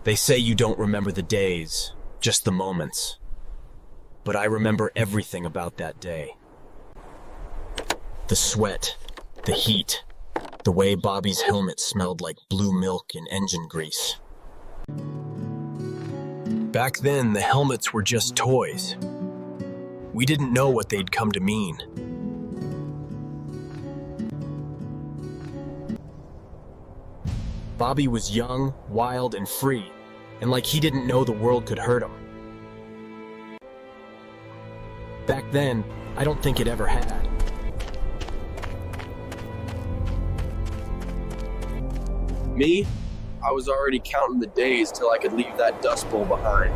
They say you don't remember the days, just the moments. But I remember everything about that day. The sweat, the heat, the way Bobby's helmet smelled like blue milk and engine grease. Back then, the helmets were just toys. We didn't know what they'd come to mean. Bobby was young, wild, and free, and like he didn't know the world could hurt him. Back then, I don't think it ever had. Me? I was already counting the days till I could leave that dust bowl behind.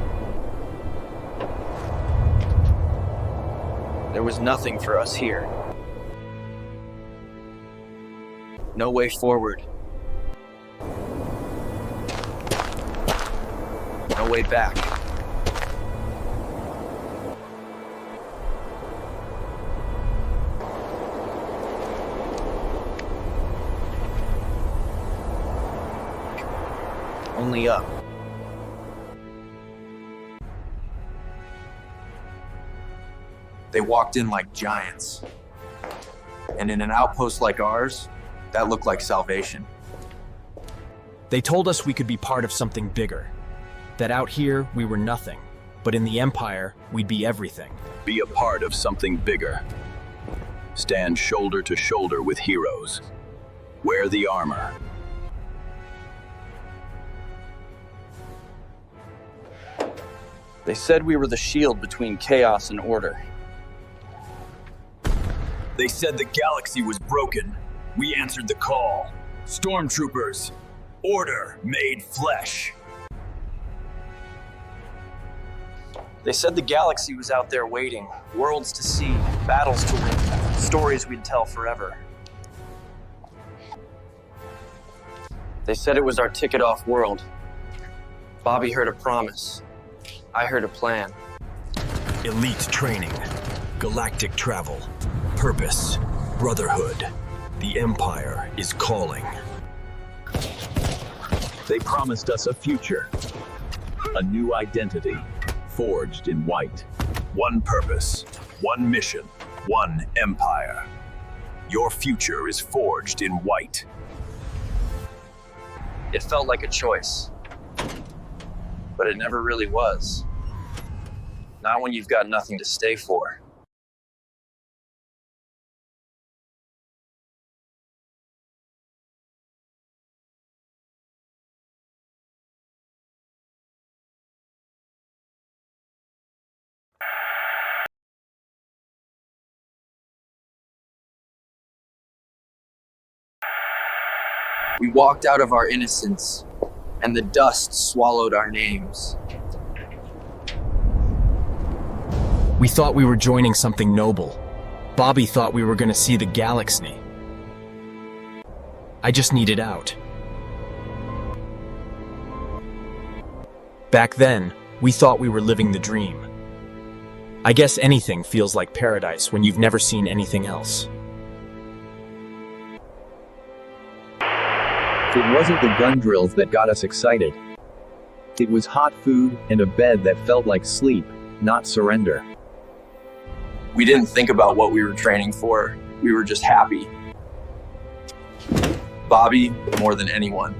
There was nothing for us here. No way forward. No way back. Only up. They walked in like giants. And in an outpost like ours, that looked like salvation. They told us we could be part of something bigger. That out here, we were nothing. But in the Empire, we'd be everything. Be a part of something bigger. Stand shoulder to shoulder with heroes. Wear the armor. They said we were the shield between chaos and order. They said the galaxy was broken. We answered the call. Stormtroopers, order made flesh. They said the galaxy was out there waiting, worlds to see, battles to win, stories we'd tell forever. They said it was our ticket off world. Bobby heard a promise. I heard a plan. Elite training, galactic travel, purpose, brotherhood. The Empire is calling. They promised us a future, a new identity, forged in white. One purpose, one mission, one empire. Your future is forged in white. It felt like a choice, but it never really was. Not when you've got nothing to stay for. We walked out of our innocence, and the dust swallowed our names. We thought we were joining something noble. Bobby thought we were going to see the galaxy. I just needed out. Back then, we thought we were living the dream. I guess anything feels like paradise when you've never seen anything else. It wasn't the gun drills that got us excited. It was hot food and a bed that felt like sleep, not surrender. We didn't think about what we were training for. We were just happy. Bobby, more than anyone.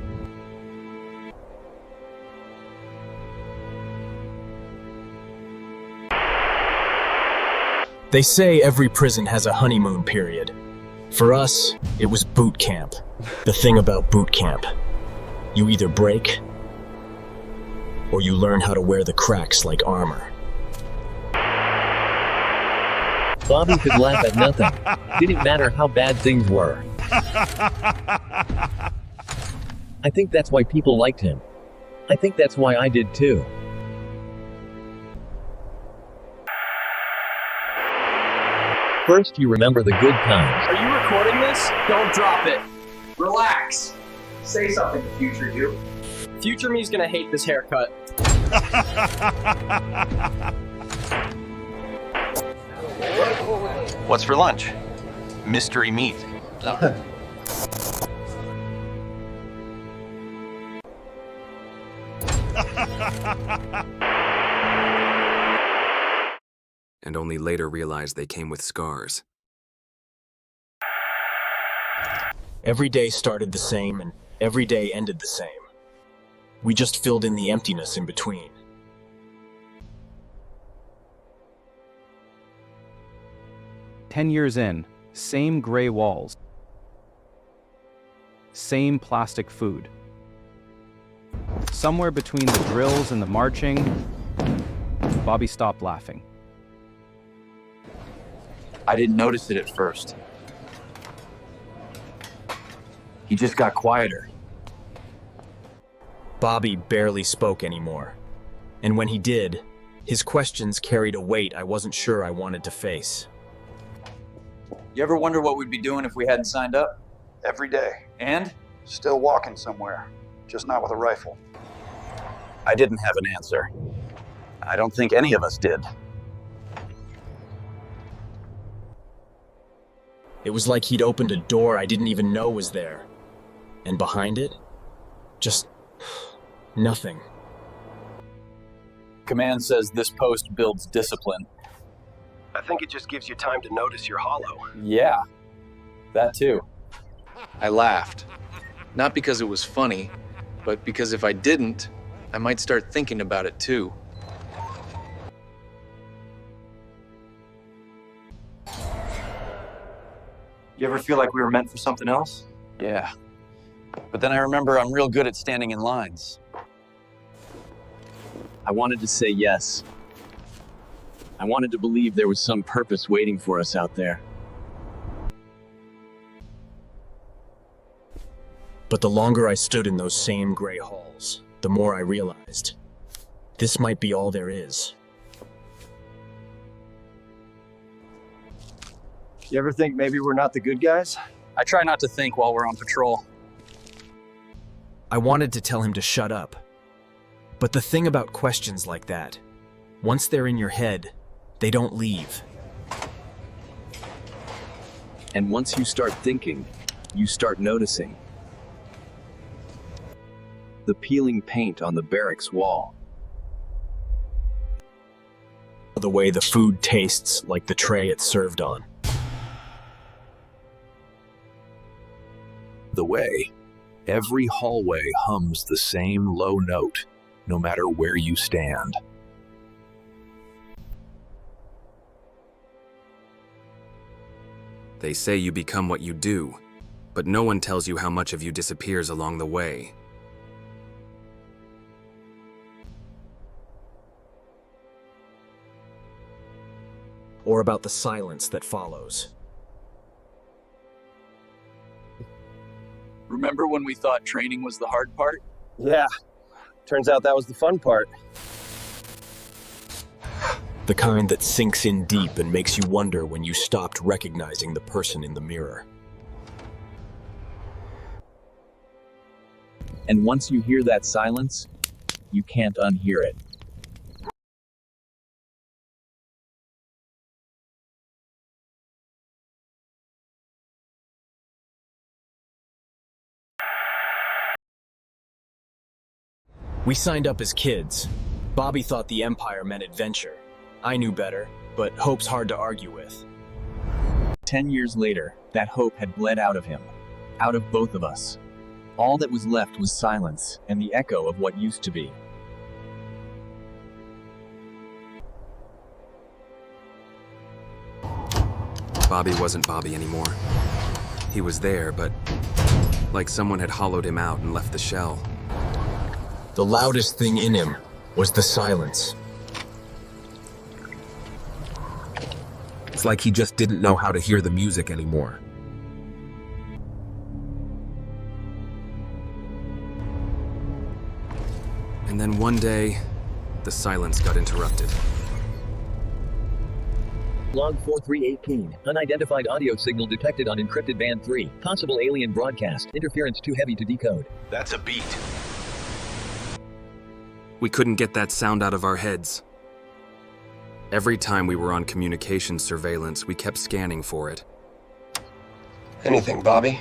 They say every prison has a honeymoon period. For us, it was boot camp. The thing about boot camp, you either break or you learn how to wear the cracks like armor. Bobby could laugh at nothing. Didn't matter how bad things were. I think that's why people liked him. I think that's why I did too. First, you remember the good times. Are you recording this? Don't drop it. Relax. Say something, future you. Future me's gonna hate this haircut. What's for lunch? Mystery meat. And only later realized they came with scars. Every day started the same, and every day ended the same. We just filled in the emptiness in between. "10 years in, same gray walls. Same plastic food. Somewhere between the drills and the marching, Bobby stopped laughing. I didn't notice it at first. He just got quieter. Bobby barely spoke anymore. And when he did, his questions carried a weight I wasn't sure I wanted to face. You ever wonder what we'd be doing if we hadn't signed up? Every day. And? Still walking somewhere, just not with a rifle. I didn't have an answer. I don't think any of us did. It was like he'd opened a door I didn't even know was there. And behind it, just nothing. Command says this post builds discipline. I think it just gives you time to notice you're hollow. Yeah, that too. I laughed. Not because it was funny, but because if I didn't, I might start thinking about it too. You ever feel like we were meant for something else? Yeah. But then I remember I'm real good at standing in lines. I wanted to say yes. I wanted to believe there was some purpose waiting for us out there. But the longer I stood in those same gray halls, the more I realized this might be all there is. You ever think maybe we're not the good guys? I try not to think while we're on patrol. I wanted to tell him to shut up. But the thing about questions like that, once they're in your head, they don't leave. And once you start thinking, you start noticing. The peeling paint on the barracks wall. The way the food tastes like the tray it's served on. The way every hallway hums the same low note, no matter where you stand. They say you become what you do, but no one tells you how much of you disappears along the way. Or about the silence that follows. Remember when we thought training was the hard part? Yeah. Turns out that was the fun part. The kind that sinks in deep and makes you wonder when you stopped recognizing the person in the mirror. And once you hear that silence, you can't unhear it. We signed up as kids. Bobby thought the Empire meant adventure. I knew better, but hope's hard to argue with. 10 years later, that hope had bled out of him, out of both of us. All that was left was silence and the echo of what used to be. Bobby wasn't Bobby anymore. He was there, but like someone had hollowed him out and left the shell. The loudest thing in him was the silence. It's like he just didn't know how to hear the music anymore. And then one day, the silence got interrupted. Log 4318. Unidentified audio signal detected on encrypted band 3. Possible alien broadcast. Interference too heavy to decode. That's a beat. We couldn't get that sound out of our heads. Every time we were on communications surveillance, we kept scanning for it. Anything, Bobby?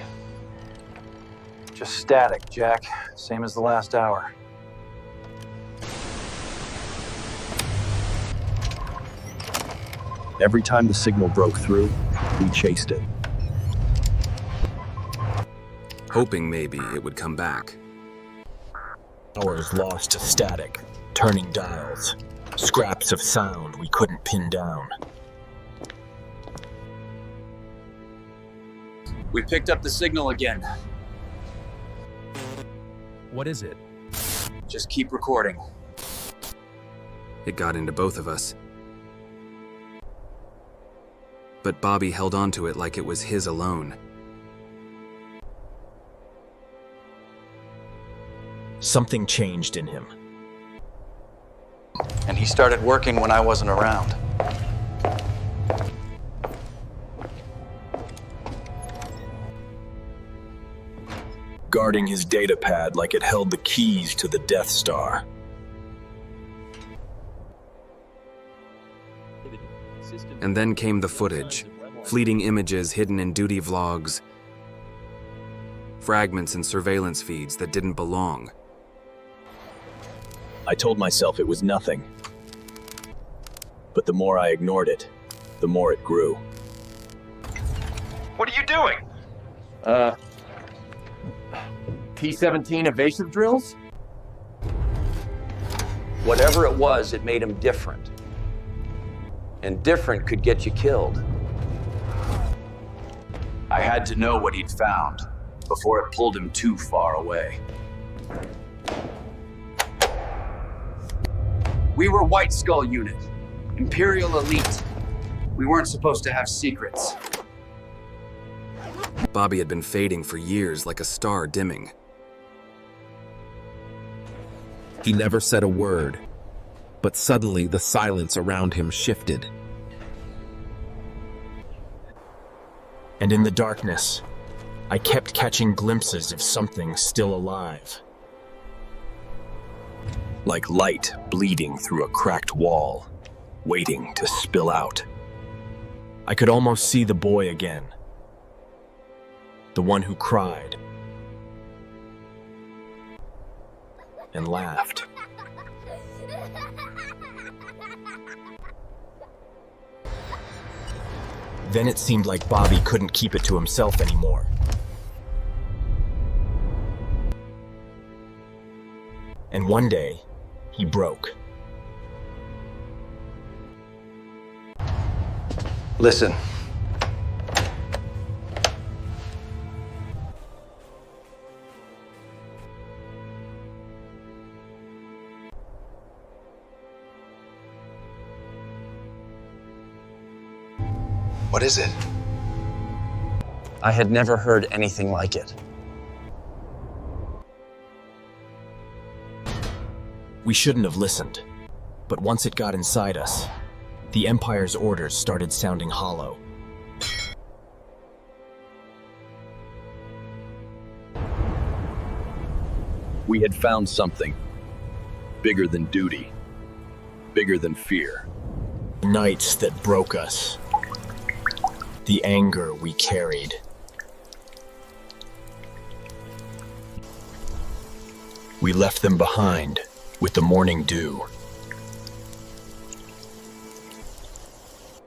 Just static, Jack. Same as the last hour. Every time the signal broke through, we chased it. Hoping maybe it would come back. Hours lost to static, turning dials, scraps of sound we couldn't pin down. We picked up the signal again. What is it? Just keep recording. It got into both of us. But Bobby held onto it like it was his alone. Something changed in him. And he started working when I wasn't around. Guarding his data pad like it held the keys to the Death Star. And then came the footage, fleeting images hidden in duty vlogs, fragments in surveillance feeds that didn't belong. I told myself it was nothing. But the more I ignored it, the more it grew. What are you doing? T-17 evasive drills? Whatever it was, it made him different. And different could get you killed. I had to know what he'd found before it pulled him too far away. We were White Skull Unit, Imperial Elite. We weren't supposed to have secrets. Bobby had been fading for years like a star dimming. He never said a word, but suddenly the silence around him shifted. And in the darkness, I kept catching glimpses of something still alive. Like light bleeding through a cracked wall, waiting to spill out. I could almost see the boy again. The one who cried and laughed. Then it seemed like Bobby couldn't keep it to himself anymore. And one day, he broke. Listen. What is it? I had never heard anything like it. We shouldn't have listened, but once it got inside us, the Empire's orders started sounding hollow. We had found something bigger than duty, bigger than fear. Nights that broke us. The anger we carried. We left them behind with the morning dew.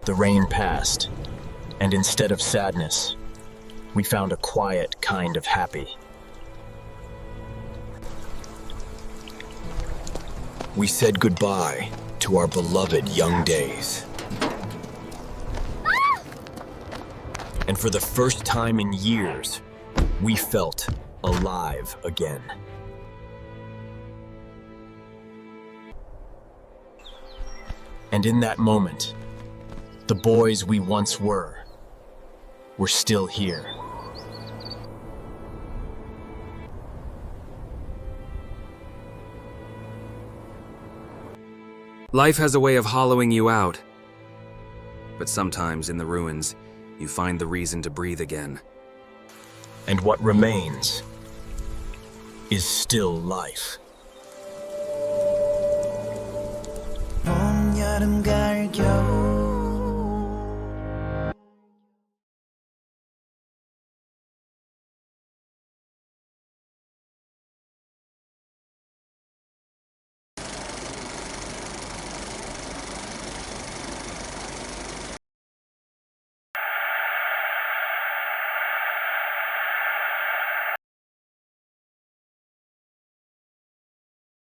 The rain passed, and instead of sadness, we found a quiet kind of happy. We said goodbye to our beloved young days. And for the first time in years, we felt alive again. And in that moment, the boys we once were still here. Life has a way of hollowing you out. But sometimes in the ruins, you find the reason to breathe again. And what remains is still life.